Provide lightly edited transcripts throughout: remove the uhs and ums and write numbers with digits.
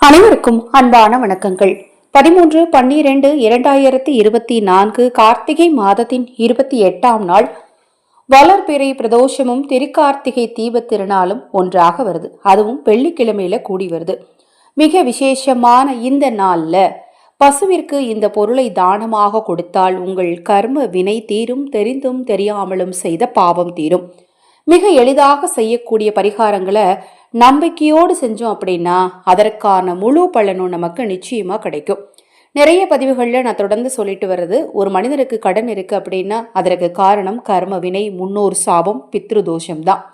அனைவருக்கும் அன்பான வணக்கங்கள். 13/12/2024 கார்த்திகை மாதத்தின் 28ஆம் நாள் வளர்பிறை பிரதோஷமும் திருக்கார்த்திகை தீபத் திருநாளும் ஒன்றாக வருது. அதுவும் வெள்ளிக்கிழமையில கூடி வருது. மிக விசேஷமான இந்த நாள்ல பசுவிற்கு இந்த பொருளை தானமாக கொடுத்தால் உங்கள் கர்ம வினை தீரும், தெரிந்தும் தெரியாமலும் செய்த பாவம் தீரும். மிக எளிதாக செய்யக்கூடிய பரிகாரங்களை நம்பிக்கையோடு செஞ்சோம் அப்படின்னா அதற்கான முழு பலனும் நமக்கு நிச்சயமா கிடைக்கும். நிறைய பதிவுகளில் நான் தொடர்ந்து சொல்லிட்டு வர்றது, ஒரு மனிதனுக்கு கடன் இருக்கு அப்படின்னா அதற்கு காரணம் கர்ம வினை, முன்னோர் சாபம், பித்ரு தோஷம் தான்.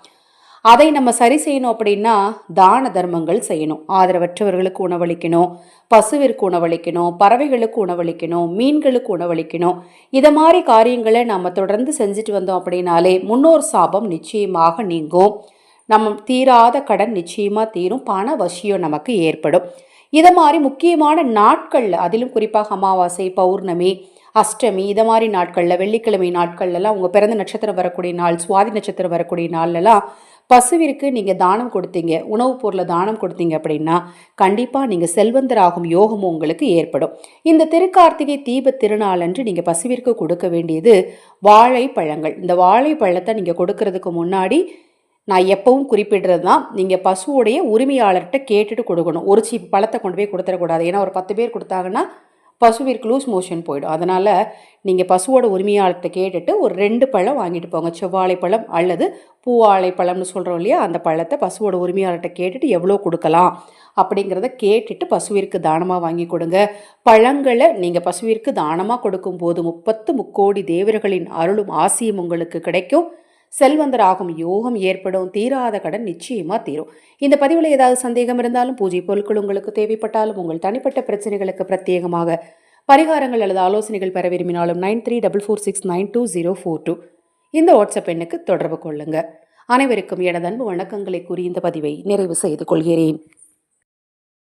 அதை நம்ம சரி செய்யணும் அப்படின்னா தான தர்மங்கள் செய்யணும். ஆதரவற்றவர்களுக்கு உணவளிக்கணும், பசுவிற்கு உணவளிக்கணும், பறவைகளுக்கு உணவளிக்கணும், மீன்களுக்கு உணவளிக்கணும். இதை மாதிரி காரியங்களை நம்ம தொடர்ந்து செஞ்சுட்டு வந்தோம் அப்படின்னாலே முன்னோர் சாபம் நிச்சயமாக நீங்கும். நம்ம தீராத கடன் நிச்சயமா தீரும், பண வசியம் நமக்கு ஏற்படும். இதை மாதிரி முக்கியமான நாட்கள்ல, அதிலும் குறிப்பாக அமாவாசை, பௌர்ணமி, அஷ்டமி, இதை மாதிரி நாட்கள்ல, வெள்ளிக்கிழமை நாட்கள்லாம் உங்க பிறந்த நட்சத்திரம் வரக்கூடிய நாள், சுவாதி நட்சத்திரம் வரக்கூடிய நாள்லாம் பசுவிற்கு நீங்க தானம் கொடுத்தீங்க, உணவுப் பொருளை தானம் கொடுத்தீங்க அப்படின்னா கண்டிப்பா நீங்க செல்வந்தராகும் யோகமும் உங்களுக்கு ஏற்படும். இந்த திருக்கார்த்திகை தீப திருநாளன்று நீங்க பசுவிற்கு கொடுக்க வேண்டியது வாழைப்பழங்கள். இந்த வாழைப்பழத்தை நீங்க கொடுக்கறதுக்கு முன்னாடி நான் எப்பவும் குறிப்பிடுறது தான், நீங்கள் பசுவோடைய உரிமையாளர்கிட்ட கேட்டுட்டு கொடுக்கணும். ஒரு சீப் பழத்தை கொண்டு போய் கொடுத்துடக்கூடாது. ஏன்னா ஒரு 10 பேர் கொடுத்தாங்கன்னா பசுவிற்கு லூஸ் மோஷன் போயிடும். அதனால் நீங்கள் பசுவோட உரிமையாளர்கிட்ட கேட்டுட்டு ஒரு 2 பழம் வாங்கிட்டு போங்க. செவ்வாழைப்பழம் அல்லது பூவாழைப்பழம்னு சொல்கிறோம் இல்லையா, அந்த பழத்தை பசுவோட உரிமையாளர்கிட்ட கேட்டுட்டு எவ்வளோ கொடுக்கலாம் அப்படிங்கிறத கேட்டுட்டு பசுவிற்கு தானமாக வாங்கி கொடுங்க. பழங்களை நீங்கள் பசுவிற்கு தானமாக கொடுக்கும்போது 30 முக்கோடி தேவர்களின் அருளும் ஆசியும் உங்களுக்கு கிடைக்கும். செல்வந்தராகும் யோகம் ஏற்படும். தீராத கடன் நிச்சயமா தீரும். இந்த பதிவில் ஏதாவது சந்தேகம் இருந்தாலும், பூஜை பொருட்கள் உங்களுக்கு தேவைப்பட்டாலும், உங்கள் தனிப்பட்ட பிரச்சனைகளுக்கு பிரத்யேகமாக பரிகாரங்கள் அல்லது ஆலோசனைகள் பெற விரும்பினாலும் 9344692042 இந்த வாட்ஸ்அப் எண்ணுக்கு தொடர்பு கொள்ளுங்க. அனைவருக்கும் எனது அன்பு வணக்கங்களை கூறி இந்த பதிவை நிறைவு செய்து கொள்கிறேன்.